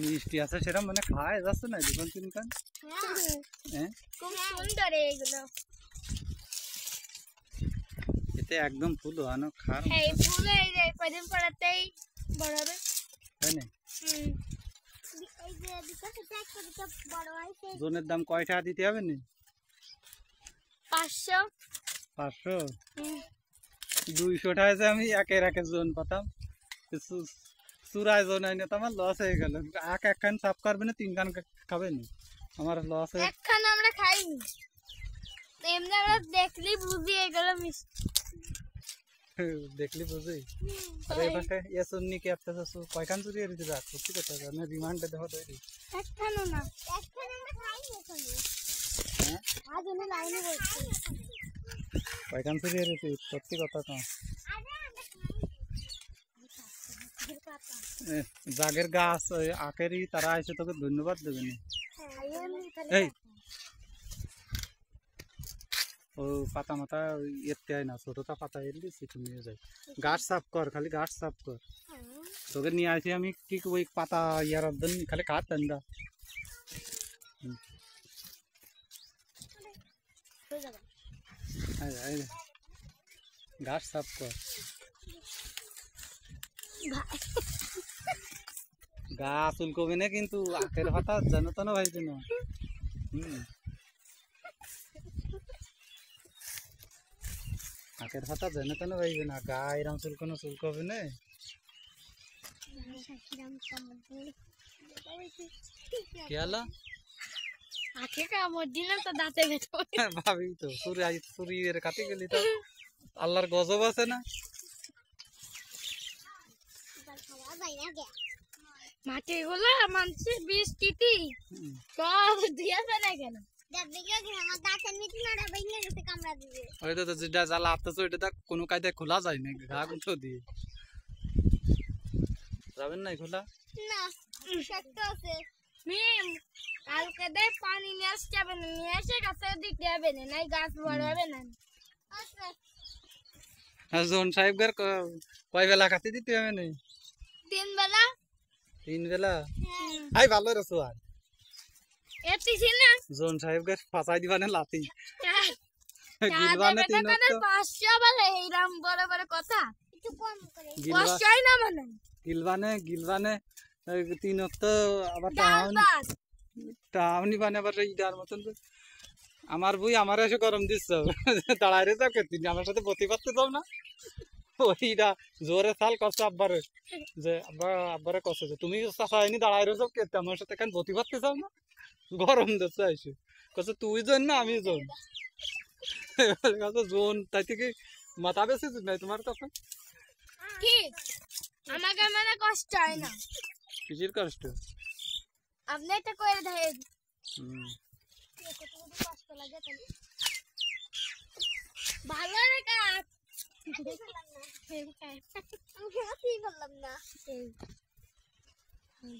মিষ্টি আছে সেরকম মানে খায় যাচ্ছে না দোকান তিনখান। হ্যাঁ খুব সুন্দর এগুলো। এতে একদম ফুল আনো খার। এই ফুল এই যে কদিন পরাতেই বড় হবে, তাই না? এই যে দিকে সেটা একটা বড় হইছে। জোনের দাম কয় টাকা দিতে হবে নি? 500। 500? 200 টাকা আমি একের জোন পাতাম, চূড়ায় জোন আইনে তো আমার লস হয়ে গেল। একখান সাফ করবে না, 3 খান খাবে না, আমার লস হয়ে। একখান আমরা খাইনি, এমনি আমরা দেখলি বুঝি এগুলো মিষ্টি। দেখলি বুঝি। আরে পাশে এ সুন্নি কি আপনি তো কয়খান চুরি এরিতে যা সত্যি কথা না, রিমান্ডে দেখো তৈরি একখানও না, একখান আমরা খাইনি এখানে। হ্যাঁ আজ আমি লাইনে বসছি, কয়খান চুরি এরিতে সত্যি কথা তো। জাগের গাছ আখেরই তারা এসে তোকে ধন্যবাদ দেবে না। এই ও পাতা মাথা এতে হয় না, ছোটটা পাতা এলি সেটা নিয়ে যাই। গাছ সাফ কর, খালি গাছ সাফ কর। তোকে নিয়ে আসি আমি কি ওই পাতা ইয়ার অর্ধন খালি কাট ঠান্ডা। গাছ সাফ কর, গাছ উল্কবে না কিন্তু আখের পাতা জানো তো না ভাই কেন। আখের পাতা জানো তো না ভাই না, গা এরম চুলকোনো চুলকবে না। কি হলো? আখে কামড় দিলাম তো দাঁতে গেছে। ভাবি তো চুরি কাটে গেলি তো আল্লাহর গজব আছে না। মাটি গুলো মানুষের বৃষ্টিতে সব দিয়ে ফেলে গেল। ওই তো যেটা জ্বালা আপতেছে ওইটা তো কোনো কায়দায় খোলা যায় না, ঘা গুঁতো দিয়ে যাবেন না খোলা না। কালকে দে পানি নিয়ে আসতে হবে না, নিয়ে এসে গাছের দিকে যাবে না, নাই গাছ বড় হবে না। জোন সাহেবদের কয় বেলা কাটি দিতে হবে না? 3 বেলা। 3 বেলা? আই ভালো রসু আর এতিছি না জোন সাহেবদের ফাঁসাই দিবানে লাতি গিলবানে 3 তো 500 বলে এইরাম বড় বড় কথা একটু কম করে 500 না মানে গিলবানে 3 তো আবার টাউনি বানে আবার ইদার মতন। আমার বই আমার এসে গরম দিচ্ছ দাঁড়ায় রে যাও কেতিন আমার সাথে বতি পারতে যাও না। ওইটা জোরে সাল করছো আব্বারে, যে আব্বারে কষ্ট যে তুমি চাষায়নি দাঁড়ায় রে যাও কেতে আমার সাথে কেন বতি পারতে যাও না, গরম দিচ্ছ আইসে কষ্ট তুই জন না আমি জন। জোন তাই থেকে মাথা বেশি নাই তোমার তখন ঠিক আমাকে মানে কষ্ট হয় না। কিসের কষ্ট? আপনি এটা করে দেন। কষ্ট লাগে তাহলে ভালো রে কাজ। আমি কি বললাম না